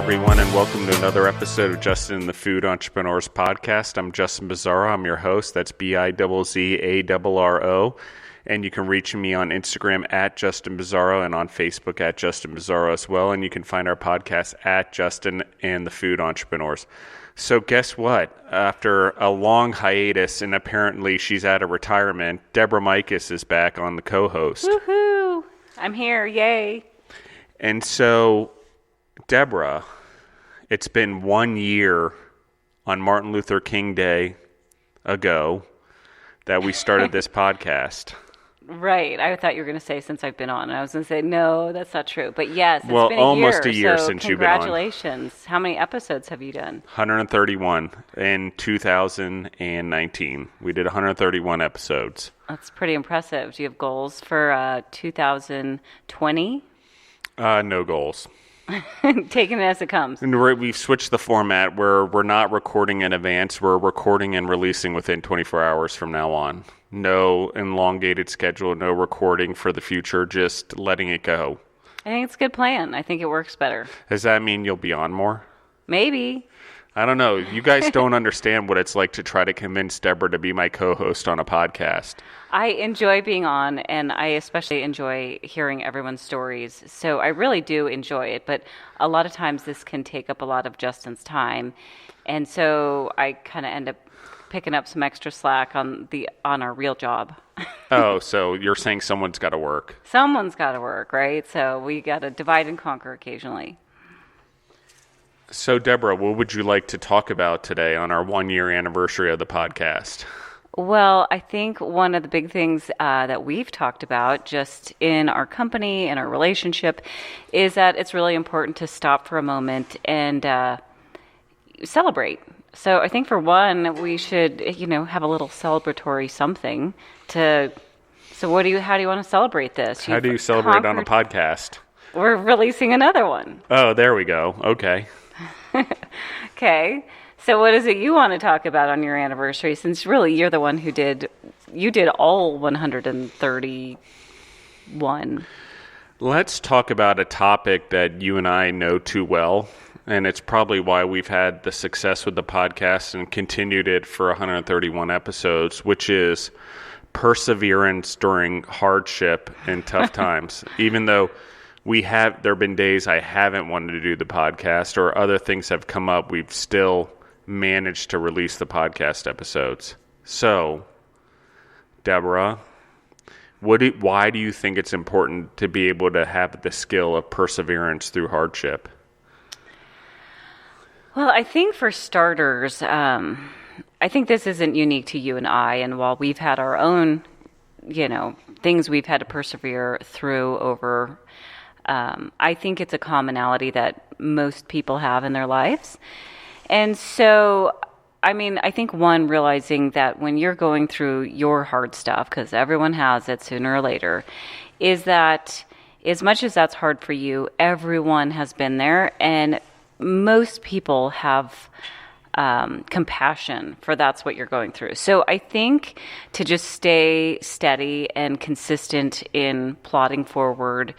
everyone, and welcome to another episode of Justin and the Food Entrepreneurs podcast. I'm Justin Bizzarro. I'm your host. That's Bizzarro. And you can reach me on Instagram at Justin Bizzarro and on Facebook at Justin Bizzarro as well. And you can find our podcast at Justin and the Food Entrepreneurs. So guess what? After a long hiatus, and apparently she's out of retirement, Deborah Michas is back on the co-host. Woohoo! I'm here. Yay. And so, Deborah, it's been 1 year on Martin Luther King Day ago that we started this podcast. Right. I thought you were going to say since I've been on. I was going to say, no, that's not true. But yes, it's well, been almost a year so since you've been on. Congratulations. How many episodes have you done? 131 in 2019. We did 131 episodes. That's pretty impressive. Do you have goals for 2020? No goals. Taking it as it comes. And we've switched the format where we're not recording in advance. We're recording and releasing within 24 hours from now on. No elongated schedule, no recording for the future, just letting it go. I think it's a good plan. I think it works better. Does that mean you'll be on more? Maybe. I don't know. You guys don't understand what it's like to try to convince Deborah to be my co-host on a podcast. I enjoy being on, and I especially enjoy hearing everyone's stories. So I really do enjoy it, but a lot of times this can take up a lot of Justin's time. And so I kind of end up picking up some extra slack on our real job. Oh, so you're saying someone's got to work. Someone's got to work, right? So we got to divide and conquer occasionally. So, Deborah, what would you like to talk about today on our 1 year anniversary of the podcast? Well, I think one of the big things that we've talked about just in our company and our relationship is that it's really important to stop for a moment and celebrate. So I think for one, we should, have a little celebratory something to. So how do you want to celebrate this? How do you celebrate on a podcast? We're releasing another one. Oh, there we go. Okay. Okay. So what is it you want to talk about on your anniversary? Since really you're the one who did all 131. Let's talk about a topic that you and I know too well. And it's probably why we've had the success with the podcast and continued it for 131 episodes, which is perseverance during hardship and tough times. Even though there have been days I haven't wanted to do the podcast or other things have come up, we've still managed to release the podcast episodes. So, Deborah, why do you think it's important to be able to have the skill of perseverance through hardship? Well, I think for starters, I think this isn't unique to you and I. And while we've had our own, things we've had to persevere through over, I think it's a commonality that most people have in their lives. And so, I think one, realizing that when you're going through your hard stuff, because everyone has it sooner or later, is that as much as that's hard for you, everyone has been there, and most people have compassion for that's what you're going through. So I think to just stay steady and consistent in plodding forward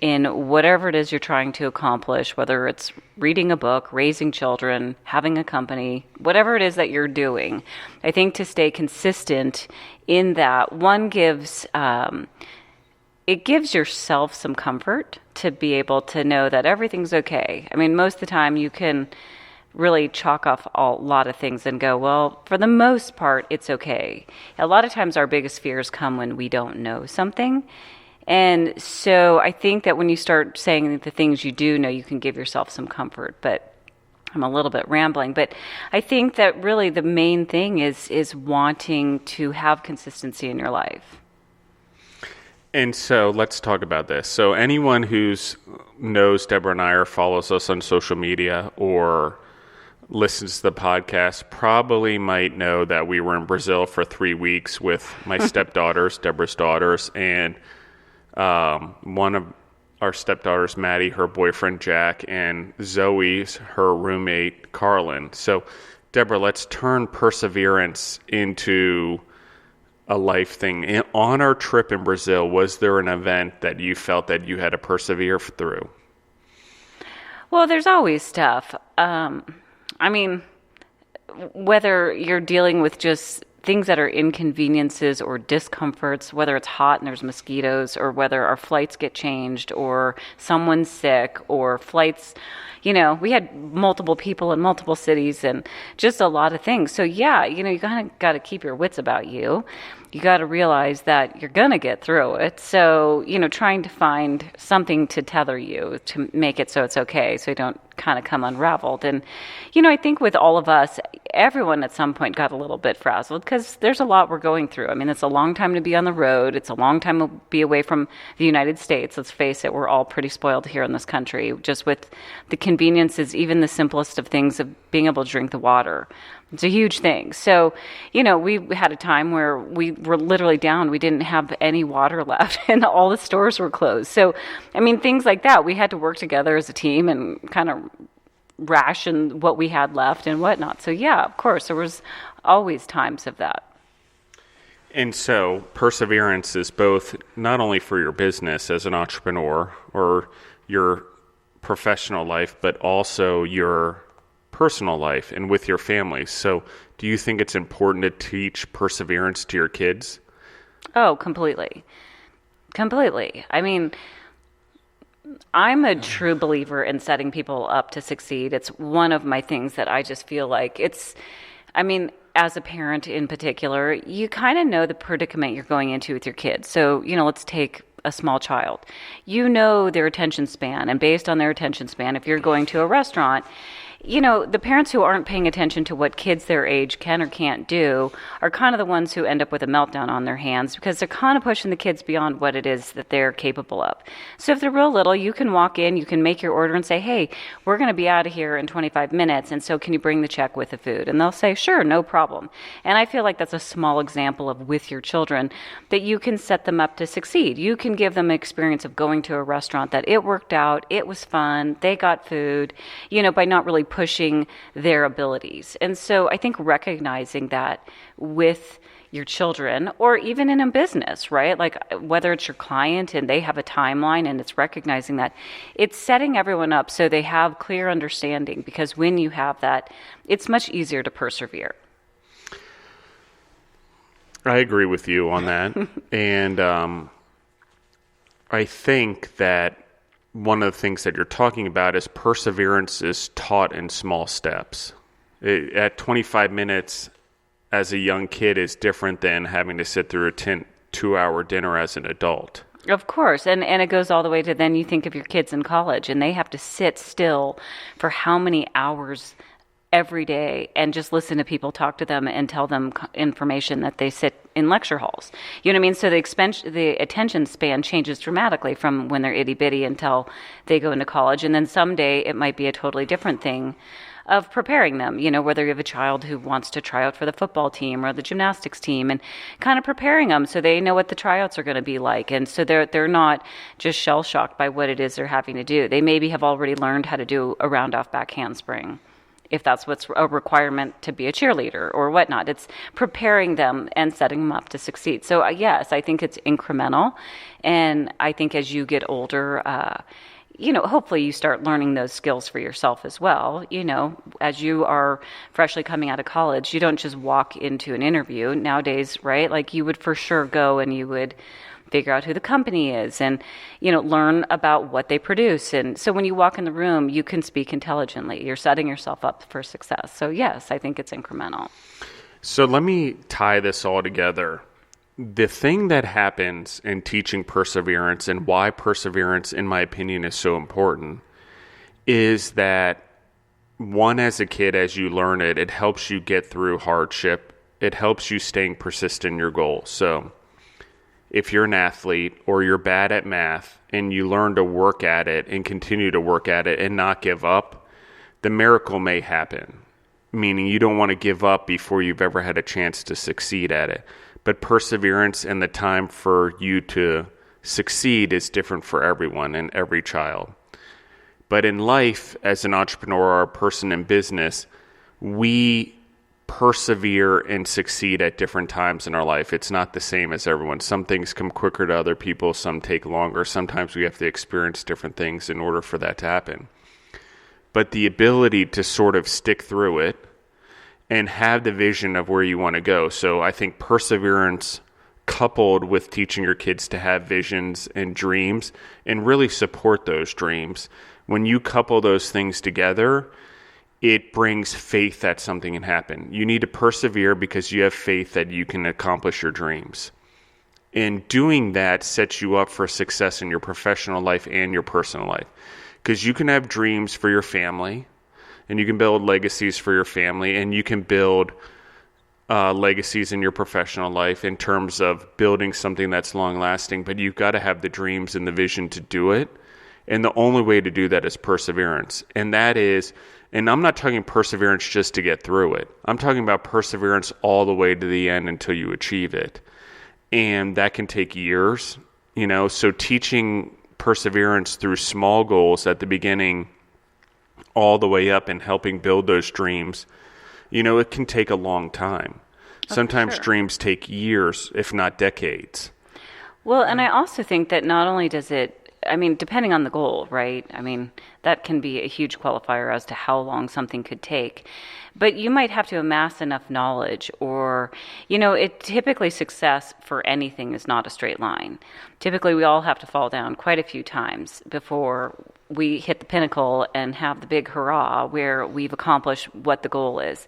in whatever it is you're trying to accomplish, whether it's reading a book, raising children, having a company, whatever it is that you're doing, I think to stay consistent in that, one gives it gives yourself some comfort to be able to know that everything's okay. Most of the time you can really chalk off a lot of things and go, well, for the most part, it's okay. A lot of times our biggest fears come when we don't know something. And so I think that when you start saying the things you do know, you can give yourself some comfort. But I'm a little bit rambling. But I think that really the main thing is wanting to have consistency in your life. And so let's talk about this. So anyone who knows Deborah and I or follows us on social media or listens to the podcast probably might know that we were in Brazil for 3 weeks with my stepdaughters, Deborah's daughters, and one of our stepdaughters, Maddie, her boyfriend, Jack, and Zoe, her roommate, Carlin. So, Deborah, let's turn perseverance into a life thing. On our trip in Brazil, was there an event that you felt that you had to persevere through? Well, there's always stuff. I mean, whether you're dealing with just things that are inconveniences or discomforts, whether it's hot and there's mosquitoes, or whether our flights get changed, or someone's sick, or flights, we had multiple people in multiple cities and just a lot of things. So yeah, you kind of got to keep your wits about you. You got to realize that you're going to get through it. So, trying to find something to tether you to make it so it's okay, so you don't kind of come unraveled. And, I think with all of us, everyone at some point got a little bit frazzled because there's a lot we're going through. I mean, it's a long time to be on the road. It's a long time to be away from the United States. Let's face it, we're all pretty spoiled here in this country, just with the conveniences, even the simplest of things of being able to drink the water. It's a huge thing. So, we had a time where we were literally down. We didn't have any water left and all the stores were closed. So, I mean, things like that. We had to work together as a team and kind of ration what we had left and whatnot. So, yeah, of course, there was always times of that. And so perseverance is both not only for your business as an entrepreneur or your professional life, but also your personal life and with your family. So do you think it's important to teach perseverance to your kids? Oh, completely. Completely. I mean, I'm a true believer in setting people up to succeed. It's one of my things that I just feel like as a parent in particular, you kind of know the predicament you're going into with your kids. So, let's take a small child. Their attention span, and based on their attention span, if you're going to a restaurant, the parents who aren't paying attention to what kids their age can or can't do are kind of the ones who end up with a meltdown on their hands because they're kind of pushing the kids beyond what it is that they're capable of. So if they're real little, you can walk in, you can make your order and say, hey, we're going to be out of here in 25 minutes, and so can you bring the check with the food? And they'll say, sure, no problem. And I feel like that's a small example of with your children that you can set them up to succeed. You can give them an experience of going to a restaurant that it worked out, it was fun, they got food, by not really pushing their abilities. And so I think recognizing that with your children or even in a business, right? Like whether it's your client and they have a timeline and it's recognizing that, it's setting everyone up so they have clear understanding, because when you have that, it's much easier to persevere. I agree with you on that. And I think that one of the things that you're talking about is perseverance is taught in small steps. At 25 minutes as a young kid is different than having to sit through a 2-hour dinner as an adult. Of course. And it goes all the way to then you think of your kids in college and they have to sit still for how many hours every day and just listen to people talk to them and tell them information that they sit in lecture halls. You know what I mean? So the attention span changes dramatically from when they're itty bitty until they go into college. And then someday it might be a totally different thing of preparing them, whether you have a child who wants to try out for the football team or the gymnastics team, and kind of preparing them so they know what the tryouts are going to be like. And so they're not just shell shocked by what it is they're having to do. They maybe have already learned how to do a round off back handspring, if that's what's a requirement to be a cheerleader or whatnot. It's preparing them and setting them up to succeed. So yes, I think it's incremental. And I think as you get older, hopefully you start learning those skills for yourself as well. As you are freshly coming out of college, you don't just walk into an interview nowadays, right? Like you would for sure go and you would figure out who the company is and, learn about what they produce. And so when you walk in the room, you can speak intelligently. You're setting yourself up for success. So yes, I think it's incremental. So let me tie this all together. The thing that happens in teaching perseverance and why perseverance, in my opinion, is so important is that one, as a kid, as you learn it, it helps you get through hardship. It helps you staying persistent in your goal. So if you're an athlete or you're bad at math and you learn to work at it and continue to work at it and not give up, the miracle may happen, meaning you don't want to give up before you've ever had a chance to succeed at it. But perseverance and the time for you to succeed is different for everyone and every child. But in life, as an entrepreneur or a person in business, we persevere and succeed at different times in our life. It's not the same as everyone. Some things come quicker to other people, some take longer. Sometimes we have to experience different things in order for that to happen. but the ability to sort of stick through it and have the vision of where you want to go. So I think perseverance coupled with teaching your kids to have visions and dreams and really support those dreams. When you couple those things together, it brings faith that something can happen. You need to persevere because you have faith that you can accomplish your dreams. And doing that sets you up for success in your professional life and your personal life. Because you can have dreams for your family, and you can build legacies for your family, and you can build legacies in your professional life in terms of building something that's long-lasting, but you've got to have the dreams and the vision to do it. And the only way to do that is perseverance. And that is, and I'm not talking perseverance just to get through it. I'm talking about perseverance all the way to the end until you achieve it. And that can take years, so teaching perseverance through small goals at the beginning all the way up and helping build those dreams, it can take a long time. Sometimes sure. Dreams take years, if not decades. Well, and I also think that not only does it, depending on the goal, right? That can be a huge qualifier as to how long something could take. But you might have to amass enough knowledge or, typically success for anything is not a straight line. Typically, we all have to fall down quite a few times before we hit the pinnacle and have the big hurrah where we've accomplished what the goal is.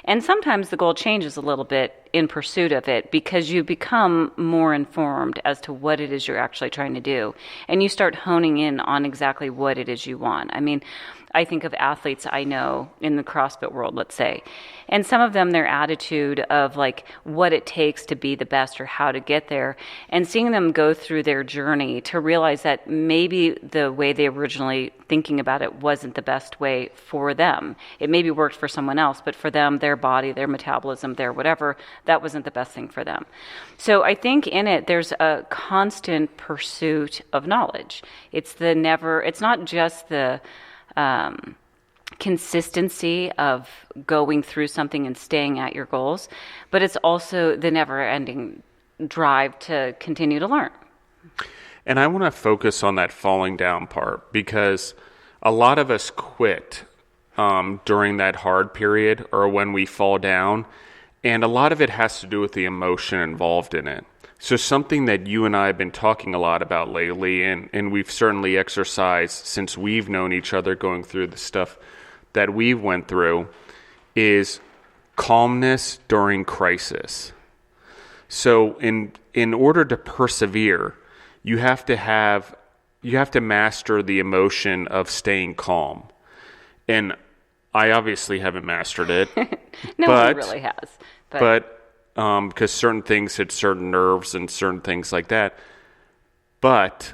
And sometimes the goal changes a little bit in pursuit of it because you become more informed as to what it is you're actually trying to do. And you start honing in on exactly what it is you want. I think of athletes I know in the CrossFit world, let's say, and some of them, their attitude of like what it takes to be the best or how to get there, and seeing them go through their journey to realize that maybe the way they originally thinking about it wasn't the best way for them. It maybe worked for someone else, but for them, their body, their metabolism, their whatever, that wasn't the best thing for them. So I think in it, there's a constant pursuit of knowledge. It's not just the consistency of going through something and staying at your goals, but it's also the never-ending drive to continue to learn. And I want to focus on that falling down part because a lot of us quit during that hard period or when we fall down, and a lot of it has to do with the emotion involved in it. So something that you and I have been talking a lot about lately, and we've certainly exercised since we've known each other going through the stuff that we've went through, is calmness during crisis. So in order to persevere, you have to master the emotion of staying calm. And I obviously haven't mastered it. No one really has. But because certain things hit certain nerves and certain things like that. But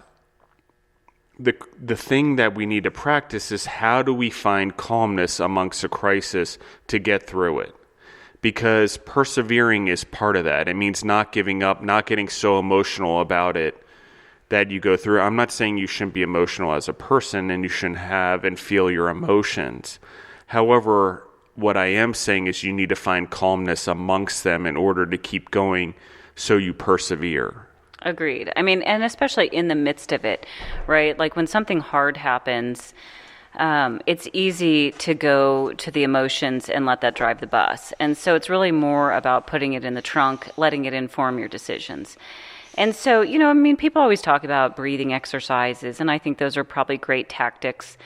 the thing that we need to practice is how do we find calmness amongst a crisis to get through it? Because persevering is part of that. It means not giving up, not getting so emotional about it that you go through. I'm not saying you shouldn't be emotional as a person and you shouldn't have and feel your emotions. However, what I am saying is you need to find calmness amongst them in order to keep going so you persevere. Agreed. And especially in the midst of it, right? Like when something hard happens, it's easy to go to the emotions and let that drive the bus. And so it's really more about putting it in the trunk, letting it inform your decisions. And so, people always talk about breathing exercises, and I think those are probably great tactics.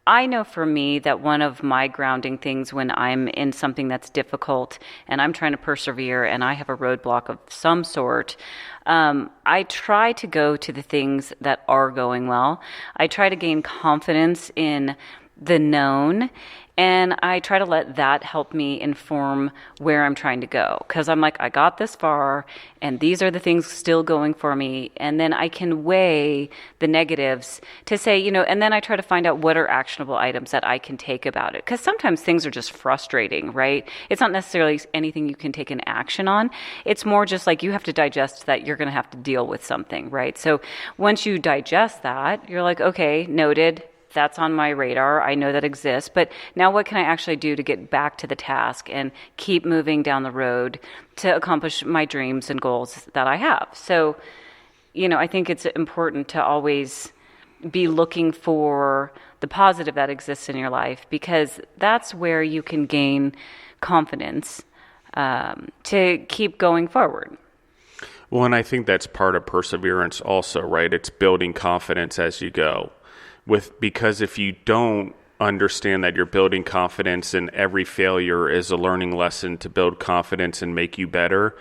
I know for me that one of my grounding things when I'm in something that's difficult and I'm trying to persevere and I have a roadblock of some sort, I try to go to the things that are going well. I try to gain confidence in the known, and I try to let that help me inform where I'm trying to go. Because I'm like, I got this far, and these are the things still going for me. And then I can weigh the negatives to say, and then I try to find out what are actionable items that I can take about it. Because sometimes things are just frustrating, right? It's not necessarily anything you can take an action on. It's more just like you have to digest that you're going to have to deal with something, right? So once you digest that, you're like, okay, noted. That's on my radar. I know that exists. But now what can I actually do to get back to the task and keep moving down the road to accomplish my dreams and goals that I have? So, I think it's important to always be looking for the positive that exists in your life, because that's where you can gain confidence to keep going forward. Well, and I think that's part of perseverance also, right? It's building confidence as you go. Because if you don't understand that you're building confidence and every failure is a learning lesson to build confidence and make you better,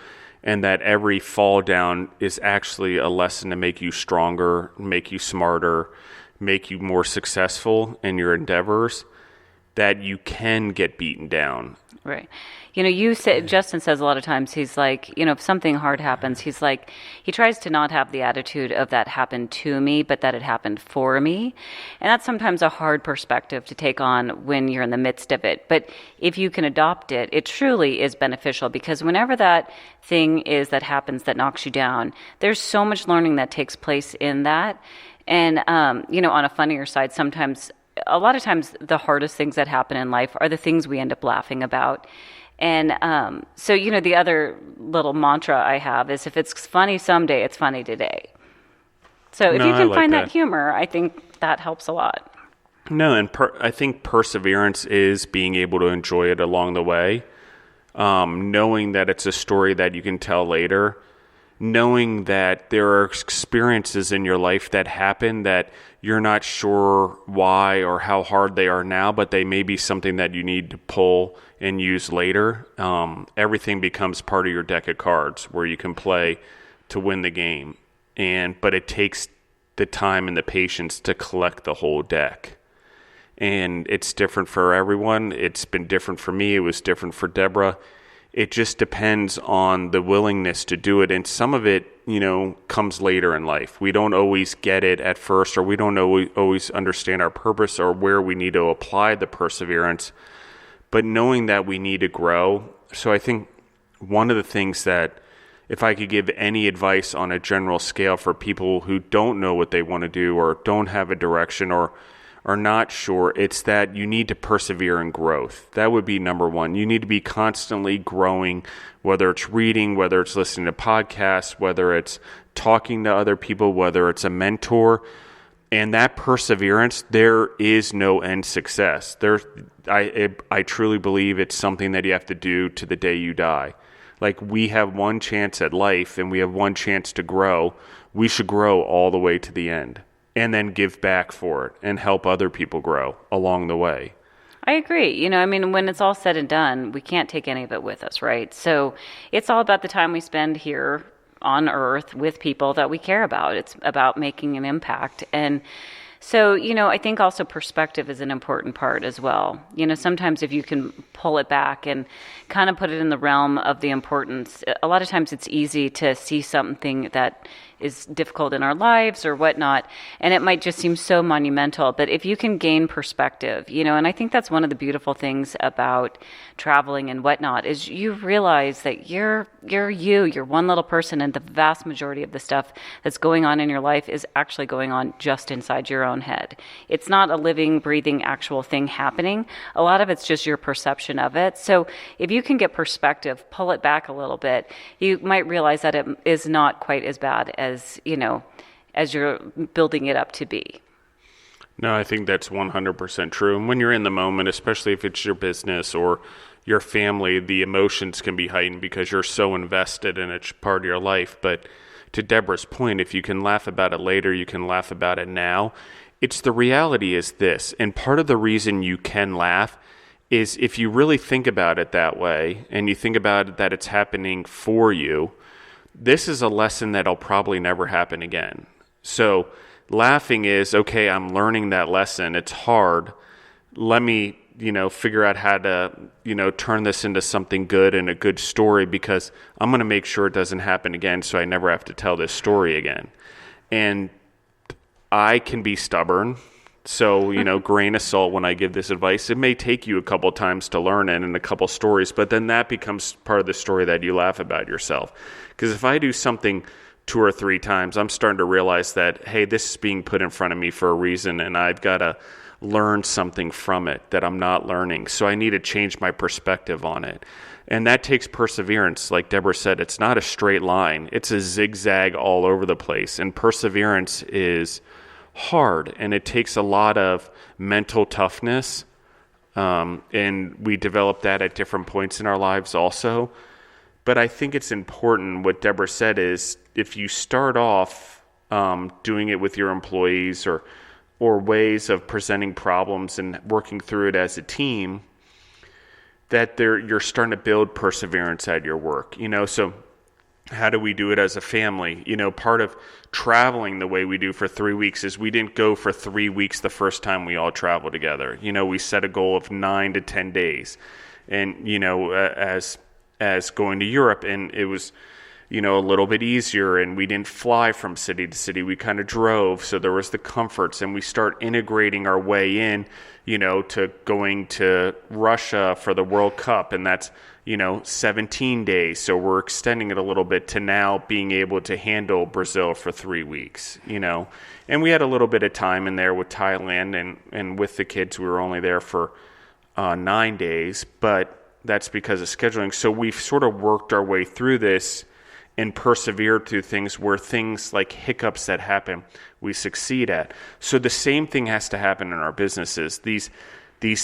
and that every fall down is actually a lesson to make you stronger, make you smarter, make you more successful in your endeavors, that you can get beaten down. Right. You said, Justin says a lot of times, he's like, if something hard happens, he's like, he tries to not have the attitude of that happened to me, but that it happened for me. And that's sometimes a hard perspective to take on when you're in the midst of it. But if you can adopt it, it truly is beneficial, because whenever that thing is that happens that knocks you down, there's so much learning that takes place in that. And, on a funnier side, a lot of times the hardest things that happen in life are the things we end up laughing about. And so, the other little mantra I have is, if it's funny someday, it's funny today. So if you can find that humor, I think that helps a lot. No, and I think perseverance is being able to enjoy it along the way, knowing that it's a story that you can tell later, knowing that there are experiences in your life that happen that you're not sure why or how hard they are now, but they may be something that you need to pull and use later. Everything becomes part of your deck of cards where you can play to win the game. But it takes the time and the patience to collect the whole deck. And it's different for everyone. It's been different for me. It was different for Deborah. It just depends on the willingness to do it. And some of it, comes later in life. We don't always get it at first, or we don't always understand our purpose or where we need to apply the perseverance. But knowing that we need to grow. So I think one of the things that, if I could give any advice on a general scale for people who don't know what they want to do or don't have a direction or are not sure, it's that you need to persevere in growth. That would be number one. You need to be constantly growing, whether it's reading, whether it's listening to podcasts, whether it's talking to other people, whether it's a mentor. And that perseverance, there is no end success. I truly believe it's something that you have to do to the day you die. Like, we have one chance at life and we have one chance to grow. We should grow all the way to the end, and then give back for it and help other people grow along the way. I agree. When it's all said and done, we can't take any of it with us, right? So it's all about the time we spend here on Earth with people that we care about. It's about making an impact. And so, I think also perspective is an important part as well. Sometimes if you can pull it back and kind of put it in the realm of the importance, a lot of times it's easy to see something that is difficult in our lives or whatnot, and it might just seem so monumental. But if you can gain perspective, and I think that's one of the beautiful things about traveling and whatnot, is you realize that you're one little person, and the vast majority of the stuff that's going on in your life is actually going on just inside your own head. It's not a living, breathing, actual thing happening. A lot of it's just your perception of it. So if you can get perspective, pull it back a little bit, you might realize that it is not quite as bad as you're building it up to be. No, I think that's 100% true. And when you're in the moment, especially if it's your business or your family, the emotions can be heightened because you're so invested in it's part of your life. But to Deborah's point, if you can laugh about it later, you can laugh about it now. The reality is this, and part of the reason you can laugh is if you really think about it that way, and you think about it that it's happening for you, this is a lesson that'll probably never happen again. So laughing is, okay, I'm learning that lesson. It's hard. Let me, figure out how to, turn this into something good and a good story, because I'm going to make sure it doesn't happen again so I never have to tell this story again. And I can be stubborn. So, grain of salt when I give this advice. It may take you a couple times to learn it and a couple stories, but then that becomes part of the story that you laugh about yourself. Because if I do something 2 or 3 times, I'm starting to realize that, hey, this is being put in front of me for a reason, and I've got to learn something from it that I'm not learning. So I need to change my perspective on it. And that takes perseverance. Like Deborah said, it's not a straight line. It's a zigzag all over the place. And perseverance is hard, and it takes a lot of mental toughness. And we develop that at different points in our lives also. But I think it's important, what Deborah said is, if you start off doing it with your employees or ways of presenting problems and working through it as a team, that you're starting to build perseverance at your work. So how do we do it as a family? Part of traveling the way we do for 3 weeks is we didn't go for 3 weeks the first time we all traveled together. We set a goal of 9 to 10 days. And, as going to Europe, and it was, a little bit easier, and we didn't fly from city to city. We kind of drove, so there was the comforts, and we start integrating our way in, to going to Russia for the World Cup, and that's, 17 days. So we're extending it a little bit to now being able to handle Brazil for 3 weeks, And we had a little bit of time in there with Thailand, and with the kids, we were only there for 9 days, but that's because of scheduling. So we've sort of worked our way through this and persevered through things where things like hiccups that happen, we succeed at. So the same thing has to happen in our businesses. These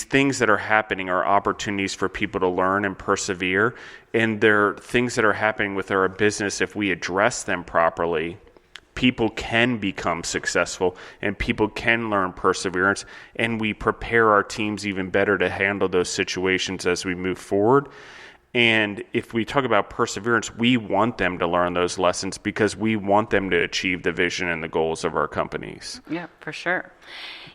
things that are happening are opportunities for people to learn and persevere. And they're things that are happening with our business. If we address them properly, people can become successful and people can learn perseverance, and we prepare our teams even better to handle those situations as we move forward. And if we talk about perseverance, we want them to learn those lessons because we want them to achieve the vision and the goals of our companies. Yeah, for sure.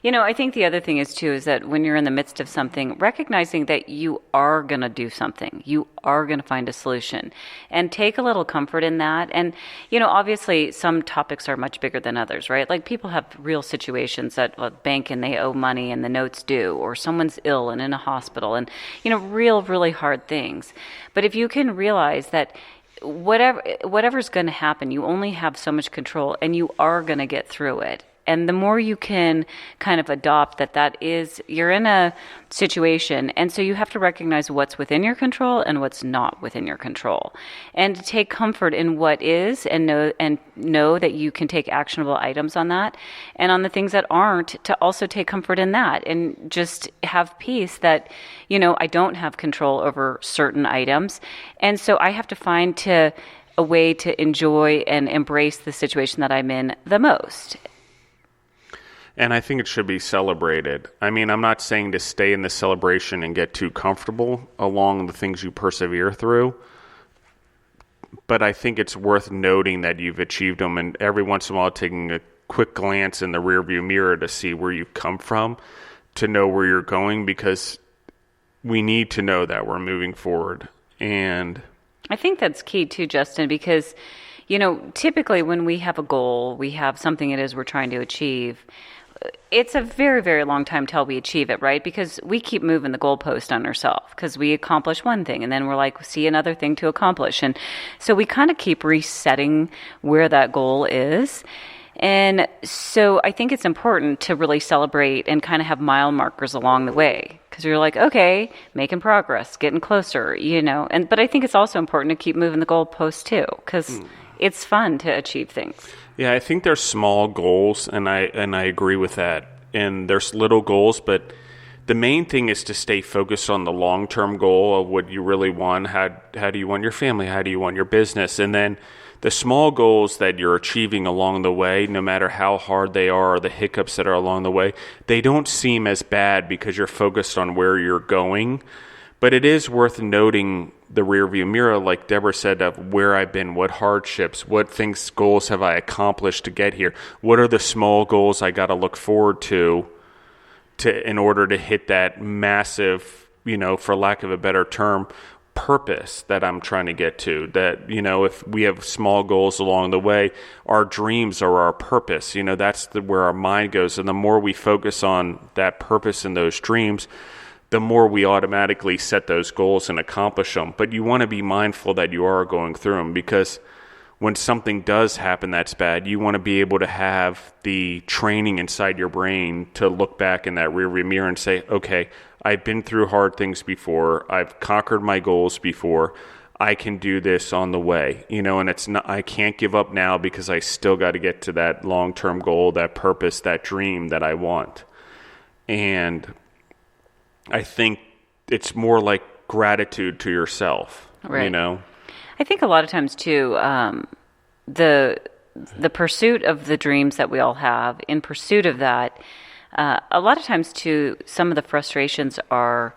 I think the other thing is that when you're in the midst of something, recognizing that you are going to do something, you are going to find a solution, and take a little comfort in that. And, obviously some topics are much bigger than others, right? Like people have real situations at a bank and they owe money and the note's due, or someone's ill and in a hospital, and, really hard things. But if you can realize that whatever's going to happen, you only have so much control, and you are going to get through it. And the more you can kind of adopt that is, you're in a situation, and so you have to recognize what's within your control and what's not within your control, and to take comfort in what is, and know that you can take actionable items on that, and on the things that aren't, to also take comfort in that, and just have peace that, I don't have control over certain items, and so I have to find a way to enjoy and embrace the situation that I'm in the most. And I think it should be celebrated. I mean, I'm not saying to stay in the celebration and get too comfortable along the things you persevere through, but I think it's worth noting that you've achieved them, and every once in a while taking a quick glance in the rearview mirror to see where you've come from, to know where you're going, because we need to know that we're moving forward. And I think that's key too, Justin, because, typically when we have a goal, we have something it is we're trying to achieve, it's a very, very long time till we achieve it, right? Because we keep moving the goalpost on ourselves, because we accomplish one thing and then we're like, see another thing to accomplish. And so we kind of keep resetting where that goal is. And so I think it's important to really celebrate and kind of have mile markers along the way, because you're like, okay, making progress, getting closer, but I think it's also important to keep moving the goalpost too, because it's fun to achieve things. Yeah, I think there's small goals, and I agree with that. And there's little goals, but the main thing is to stay focused on the long-term goal of what you really want. How do you want your family? How do you want your business? And then the small goals that you're achieving along the way, no matter how hard they are or the hiccups that are along the way, they don't seem as bad because you're focused on where you're going. But it is worth noting the rearview mirror, like Deborah said, of where I've been, what hardships, what things, goals have I accomplished to get here? What are the small goals I got to look forward to in order to hit that massive, for lack of a better term, purpose that I'm trying to get to? That, if we have small goals along the way, our dreams are our purpose. That's where our mind goes. And the more we focus on that purpose and those dreams, the more we automatically set those goals and accomplish them. But you want to be mindful that you are going through them, because when something does happen that's bad, you want to be able to have the training inside your brain to look back in that rearview mirror and say, okay, I've been through hard things before. I've conquered my goals before. I can do this on the way, and it's not, I can't give up now, because I still got to get to that long-term goal, that purpose, that dream that I want. And I think it's more like gratitude to yourself, Right. you know? I think a lot of times too, the pursuit of the dreams that we all have, in pursuit of that, a lot of times too, some of the frustrations are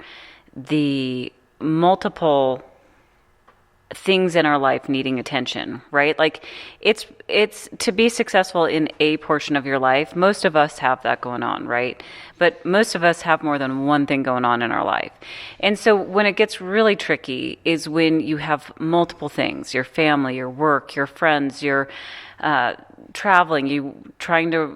the multiple things in our life needing attention, right? Like it's to be successful in a portion of your life. Most of us have that going on, right? But most of us have more than one thing going on in our life. And so when it gets really tricky is when you have multiple things, your family, your work, your friends, your traveling, you trying to,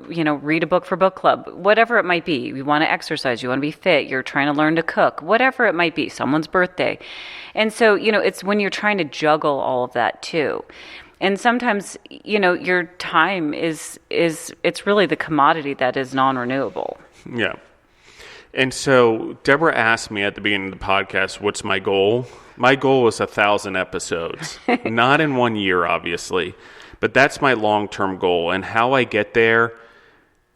read a book for book club, whatever it might be. You want to exercise, you want to be fit, you're trying to learn to cook, whatever it might be, someone's birthday. And so, it's when you're trying to juggle all of that too. And sometimes, your time it's really the commodity that is non-renewable. Yeah. And so Deborah asked me at the beginning of the podcast, what's my goal? My goal is 1,000 episodes, not in 1 year, obviously. But that's my long-term goal, and how I get there,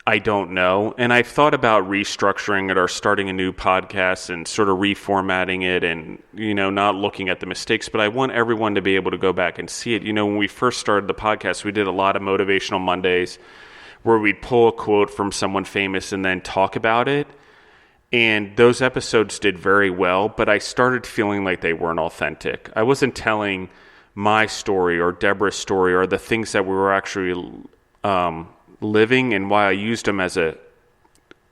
I don't know. And I've thought about restructuring it or starting a new podcast and sort of reformatting it and, not looking at the mistakes. But I want everyone to be able to go back and see it. When we first started the podcast, we did a lot of Motivational Mondays where we'd pull a quote from someone famous and then talk about it. And those episodes did very well, but I started feeling like they weren't authentic. I wasn't telling my story or Deborah's story or the things that we were actually living, and why I used them as a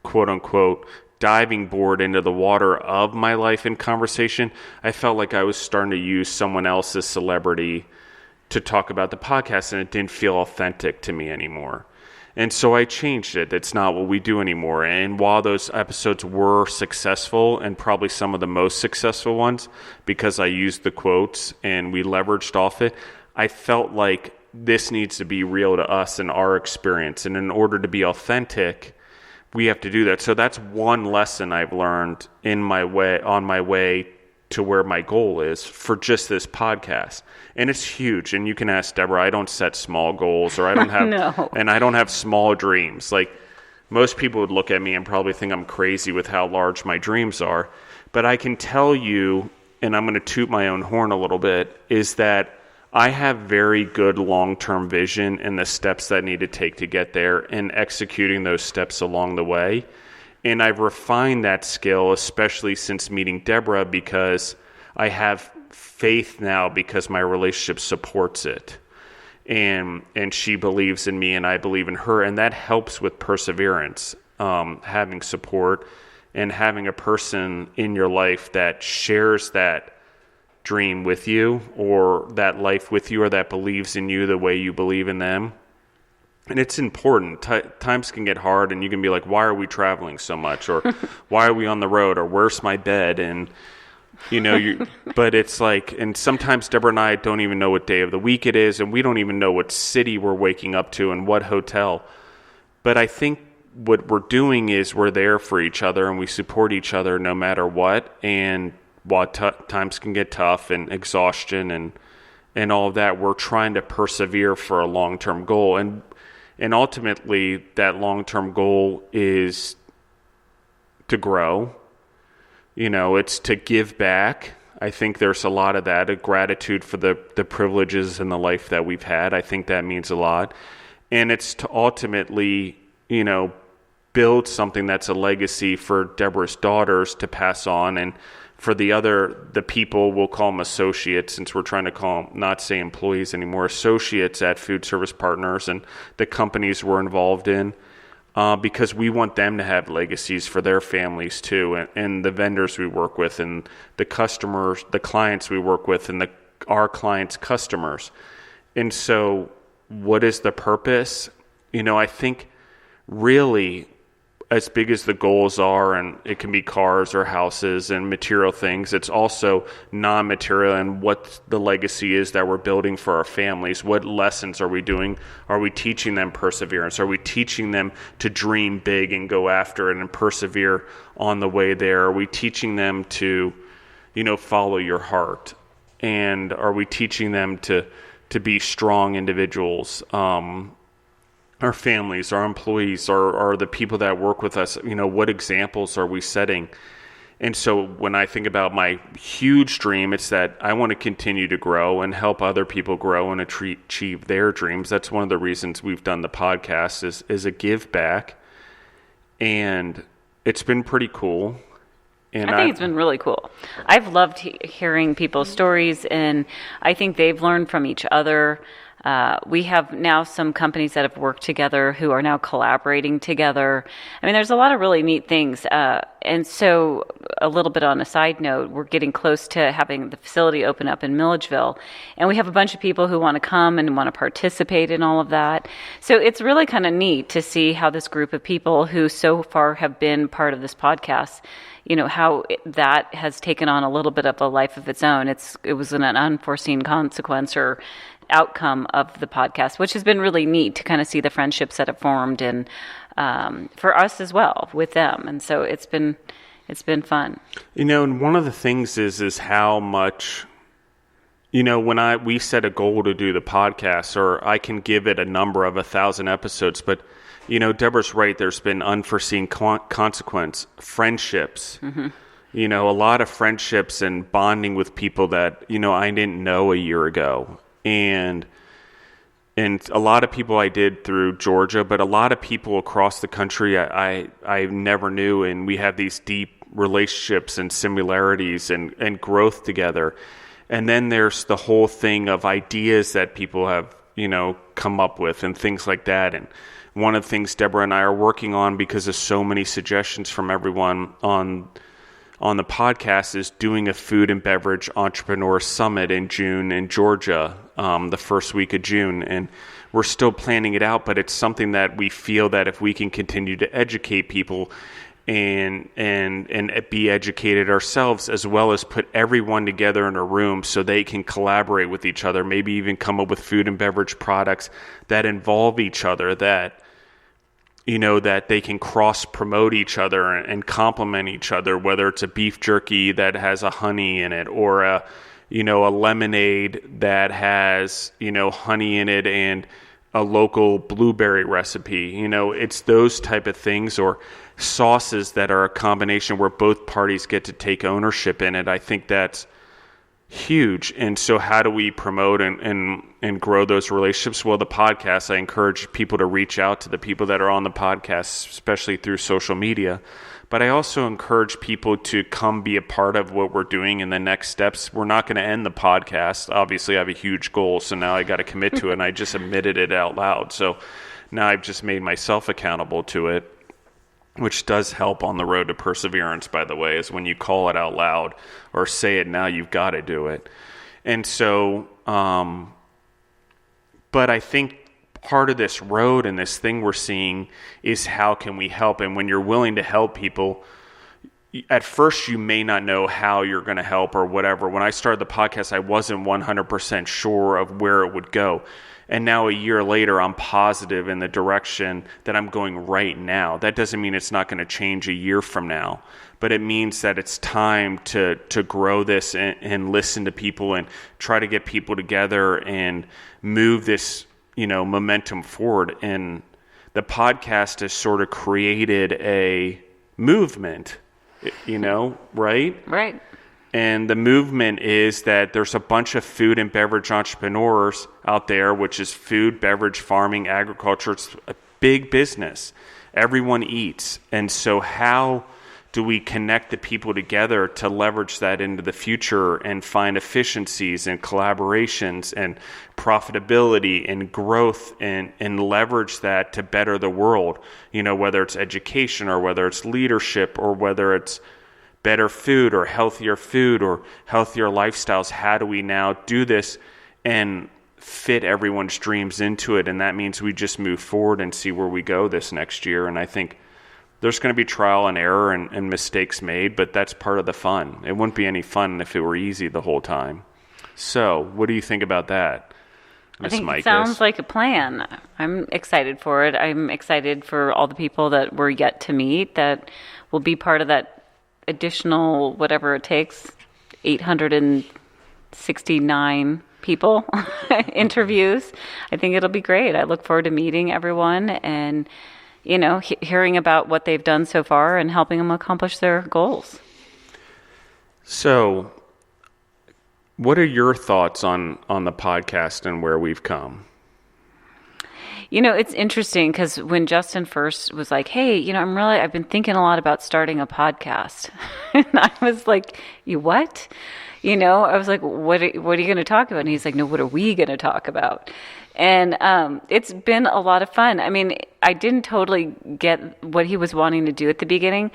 quote-unquote diving board into the water of my life and conversation. I felt like I was starting to use someone else's celebrity to talk about the podcast, and it didn't feel authentic to me anymore. And so I changed it. It's not what we do anymore. And while those episodes were successful, and probably some of the most successful ones, because I used the quotes and we leveraged off it, I felt like this needs to be real to us and our experience. And in order to be authentic, we have to do that. So that's one lesson I've learned on my way to where my goal is for just this podcast. And it's huge. And you can ask Deborah, I don't set small goals, or I don't have, No. And I don't have small dreams. Like most people would look at me and probably think I'm crazy with how large my dreams are. But I can tell you, and I'm going to toot my own horn a little bit, is that I have very good long-term vision and the steps that I need to take to get there, and executing those steps along the way. And I've refined that skill, especially since meeting Deborah, because I have faith now because my relationship supports it. And she believes in me and I believe in her. And that helps with perseverance, having support and having a person in your life that shares that dream with you, or that life with you, or that believes in you the way you believe in them. And it's important. Times can get hard, and you can be like, why are we traveling so much? Or why are we on the road? Or where's my bed? And, but it's like, and sometimes Deborah and I don't even know what day of the week it is, and we don't even know what city we're waking up to and what hotel. But I think what we're doing is we're there for each other, and we support each other no matter what. And while times can get tough and exhaustion and all of that, we're trying to persevere for a long-term goal. And ultimately, that long-term goal is to grow. It's to give back. I think there's a lot of that, a gratitude for the privileges and the life that we've had. I think that means a lot. And it's to ultimately, build something that's a legacy for Deborah's daughters to pass on, and for the people, we'll call them associates, since we're trying to not say employees anymore, associates at Food Service Partners and the companies we're involved in, because we want them to have legacies for their families too, and the vendors we work with, and the customers, the clients we work with, and our clients' customers. And so what is the purpose? I think really, as big as the goals are, and it can be cars or houses and material things, it's also non-material, and what the legacy is that we're building for our families. What lessons are we doing? Are we teaching them perseverance? Are we teaching them to dream big and go after it and persevere on the way there? Are we teaching them to, follow your heart? And are we teaching them to be strong individuals? our families, our employees, or the people that work with us, what examples are we setting? And so when I think about my huge dream, it's that I want to continue to grow and help other people grow and achieve their dreams. That's one of the reasons we've done the podcast is a give back. And it's been pretty cool. And I think it's been really cool. I've loved hearing people's stories, and I think they've learned from each other. We have now some companies that have worked together who are now collaborating together. I mean, there's a lot of really neat things. And so a little bit on a side note, we're getting close to having the facility open up in Milledgeville. And we have a bunch of people who want to come and want to participate in all of that. So it's really kind of neat to see how this group of people who so far have been part of this podcast, how that has taken on a little bit of a life of its own. It was an unforeseen consequence or outcome of the podcast, which has been really neat to kind of see the friendships that have formed, and for us as well with them. And so it's been fun. And one of the things is how much, when we set a goal to do the podcast, or I can give it a number of 1,000 episodes, but Deborah's right. There's been unforeseen consequence, friendships, a lot of friendships and bonding with people that, I didn't know a year ago. And a lot of people I did through Georgia, but a lot of people across the country I never knew. And we have these deep relationships and similarities and growth together. And then there's the whole thing of ideas that people have, come up with and things like that. And one of the things Deborah and I are working on, because of so many suggestions from everyone on the podcast, is doing a food and beverage entrepreneur summit in June in Georgia, the first week of June. And we're still planning it out, but it's something that we feel that if we can continue to educate people and be educated ourselves, as well as put everyone together in a room so they can collaborate with each other, maybe even come up with food and beverage products that involve each other, that that they can cross-promote each other and complement each other, whether it's a beef jerky that has a honey in it, or a lemonade that has, honey in it, and a local blueberry recipe. It's those type of things, or sauces that are a combination where both parties get to take ownership in it. I think that's huge. And so how do we promote and grow those relationships? Well, the podcast, I encourage people to reach out to the people that are on the podcast, especially through social media. But I also encourage people to come be a part of what we're doing in the next steps. We're not going to end the podcast. Obviously, I have a huge goal, so now I got to commit to it, and I just admitted it out loud. So now I've just made myself accountable to it, which does help on the road to perseverance, by the way, is when you call it out loud or say it now, you've got to do it. And so, but I think part of this road and this thing we're seeing is how can we help? And when you're willing to help people, at first you may not know how you're going to help or whatever. When I started the podcast, I wasn't 100% sure of where it would go. And now a year later, I'm positive in the direction that I'm going right now. That doesn't mean it's not going to change a year from now, but it means that it's time to grow this and listen to people and try to get people together and move this, momentum forward. And the podcast has sort of created a movement, right? Right. And the movement is that there's a bunch of food and beverage entrepreneurs out there, which is food, beverage, farming, agriculture. It's a big business. Everyone eats. And so how do we connect the people together to leverage that into the future and find efficiencies and collaborations and profitability and growth and leverage that to better the world, whether it's education or whether it's leadership or whether it's better food or healthier lifestyles. How do we now do this and fit everyone's dreams into it? And that means we just move forward and see where we go this next year. And I think there's going to be trial and error and mistakes made, but that's part of the fun. It wouldn't be any fun if it were easy the whole time. So what do you think about that, Miss I think Michas? It sounds like a plan. I'm excited for it. I'm excited for all the people that we're yet to meet that will be part of that additional, whatever it takes, 869 people, interviews. I think it'll be great. I look forward to meeting everyone and, hearing about what they've done so far and helping them accomplish their goals. So, what are your thoughts on the podcast and where we've come? It's interesting because when Justin first was like, hey, I've been thinking a lot about starting a podcast. And I was like, you what? I was like, what are you going to talk about? And he's like, no, what are we going to talk about? And it's been a lot of fun. I mean, I didn't totally get what he was wanting to do at the beginning,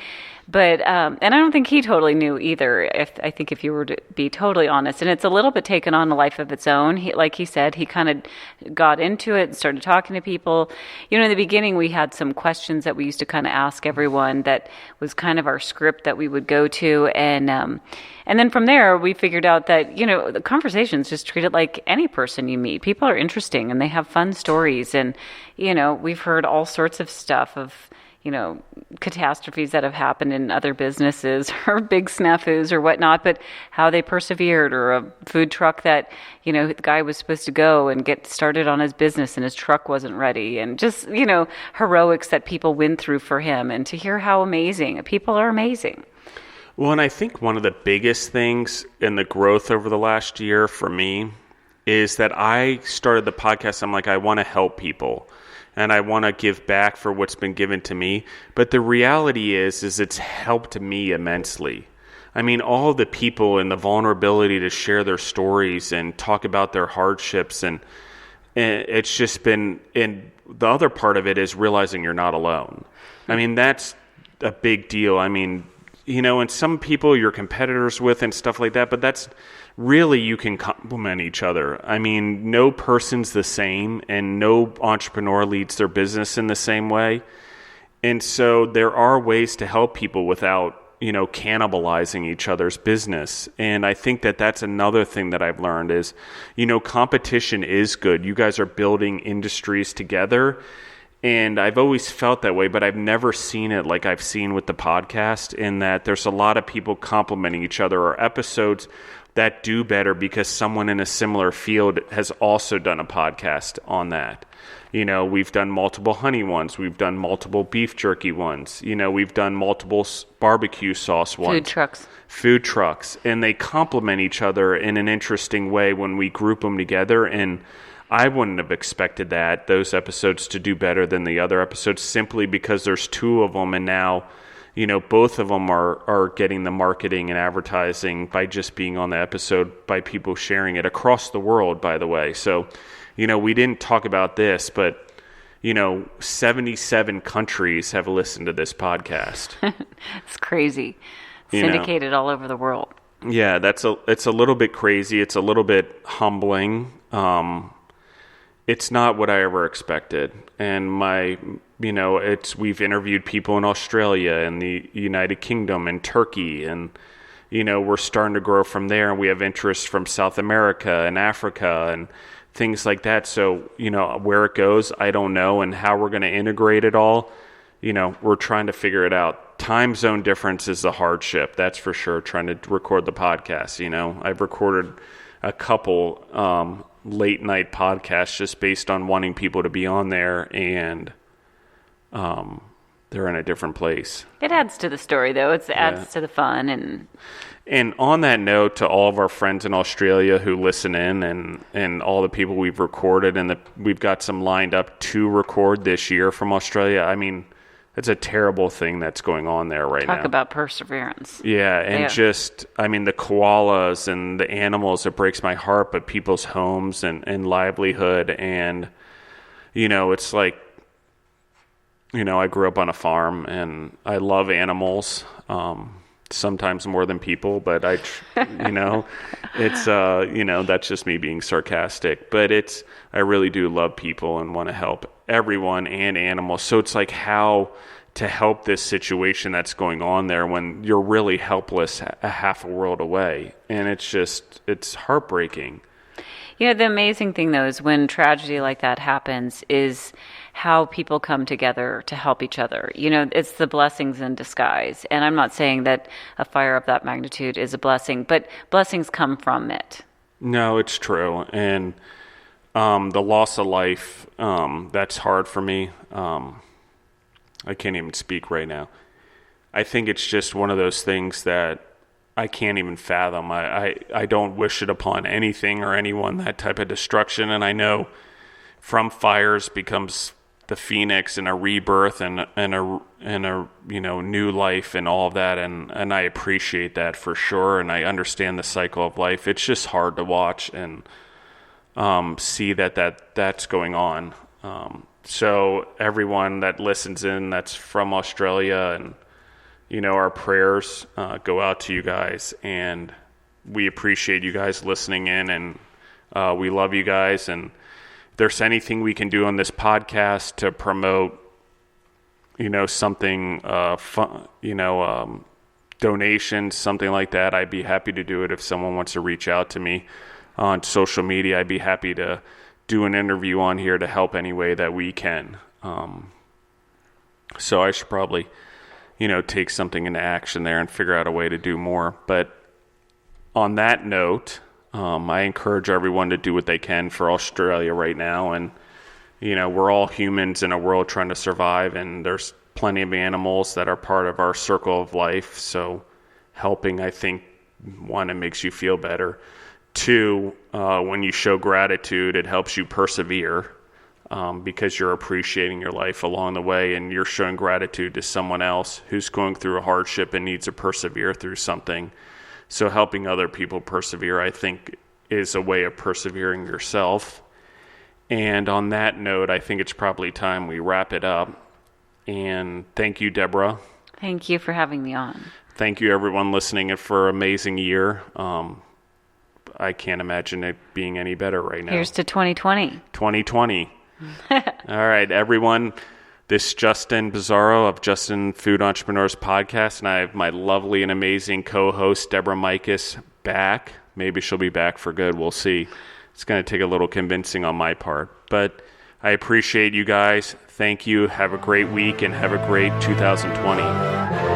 but and I don't think he totally knew either. I think if you were to be totally honest, and it's a little bit taken on a life of its own. Like he said, he kind of got into it and started talking to people. In the beginning, we had some questions that we used to kind of ask everyone. That was kind of our script that we would go to, and then from there, we figured out that the conversations just treat it like any person you meet. People are interesting and they have fun stories, and we've heard all sorts of stuff of catastrophes that have happened in other businesses or big snafus or whatnot, but how they persevered, or a food truck that, the guy was supposed to go and get started on his business and his truck wasn't ready, and just, heroics that people went through for him, and to hear how amazing people are amazing. Well, and I think one of the biggest things in the growth over the last year for me is that I started the podcast. I'm like, I want to help people. And I want to give back for what's been given to me. But the reality is it's helped me immensely. I mean, all the people and the vulnerability to share their stories and talk about their hardships. And it's just been, and the other part of it is realizing you're not alone. I mean, that's a big deal. I mean, and some people you're competitors with and stuff like that, but that's really, you can complement each other. I mean, no person's the same, and no entrepreneur leads their business in the same way. And so there are ways to help people without, cannibalizing each other's business. And I think that that's another thing that I've learned is, competition is good. You guys are building industries together. And I've always felt that way, but I've never seen it like I've seen with the podcast, in that there's a lot of people complimenting each other, or episodes that do better because someone in a similar field has also done a podcast on that. We've done multiple honey ones. We've done multiple beef jerky ones. We've done multiple barbecue sauce ones. Food trucks. And they complement each other in an interesting way when we group them together. And I wouldn't have expected those episodes to do better than the other episodes, simply because there's two of them, and now both of them are getting the marketing and advertising by just being on the episode, by people sharing it across the world, by the way. So, we didn't talk about this, but, 77 countries have listened to this podcast. It's crazy. Syndicated all over the world. Yeah, it's a little bit crazy. It's a little bit humbling. It's not what I ever expected. And we've interviewed people in Australia and the United Kingdom and Turkey, and, we're starting to grow from there, and we have interest from South America and Africa and things like that. So, where it goes, I don't know, and how we're going to integrate it all, we're trying to figure it out. Time zone difference is the hardship, that's for sure, trying to record the podcast. I've recorded a couple late night podcasts just based on wanting people to be on there, and they're in a different place. It adds to the story, though. It adds to the fun. And on that note, to all of our friends in Australia who listen in, and all the people we've recorded, and we've got some lined up to record this year from Australia. I mean, it's a terrible thing that's going on there right now. Talk about perseverance. Yeah, and the koalas and the animals, it breaks my heart, but people's homes and livelihood, and, it's like, I grew up on a farm, and I love animals, sometimes more than people, but it's, that's just me being sarcastic, but I really do love people and want to help everyone and animals. So it's like how to help this situation that's going on there when you're really helpless a half a world away. And it's heartbreaking. The amazing thing, though, is when tragedy like that happens is how people come together to help each other. It's the blessings in disguise. And I'm not saying that a fire of that magnitude is a blessing, but blessings come from it. No, it's true. And the loss of life, that's hard for me. I can't even speak right now. I think it's just one of those things that I can't even fathom. I don't wish it upon anything or anyone, that type of destruction. And I know from fires becomes the phoenix and a rebirth and a new life and all of that. And I appreciate that for sure. And I understand the cycle of life. It's just hard to watch and see that's going on. So everyone that listens in that's from Australia, and our prayers go out to you guys, and we appreciate you guys listening in, and we love you guys. And if there's anything we can do on this podcast to promote something fun, donations, something like that, I'd be happy to do it. If someone wants to reach out to me on social media, I'd be happy to do an interview on here to help any way that we can. So I should probably take something into action there and figure out a way to do more. But on that note, I encourage everyone to do what they can for Australia right now. And, we're all humans in a world trying to survive, and there's plenty of animals that are part of our circle of life. So helping, I think, one, it makes you feel better. Two, when you show gratitude, it helps you persevere. Because you're appreciating your life along the way, and you're showing gratitude to someone else who's going through a hardship and needs to persevere through something. So helping other people persevere, I think, is a way of persevering yourself. And on that note, I think it's probably time we wrap it up. And thank you, Deborah. Thank you for having me on. Thank you, everyone listening in for an amazing year. I can't imagine it being any better right now. Here's to 2020. 2020. All right, everyone. This is Justin Bizzarro of Justin Food Entrepreneurs Podcast, and I have my lovely and amazing co-host, Deborah Michas, back. Maybe she'll be back for good. We'll see. It's going to take a little convincing on my part, but I appreciate you guys. Thank you. Have a great week, and have a great 2020.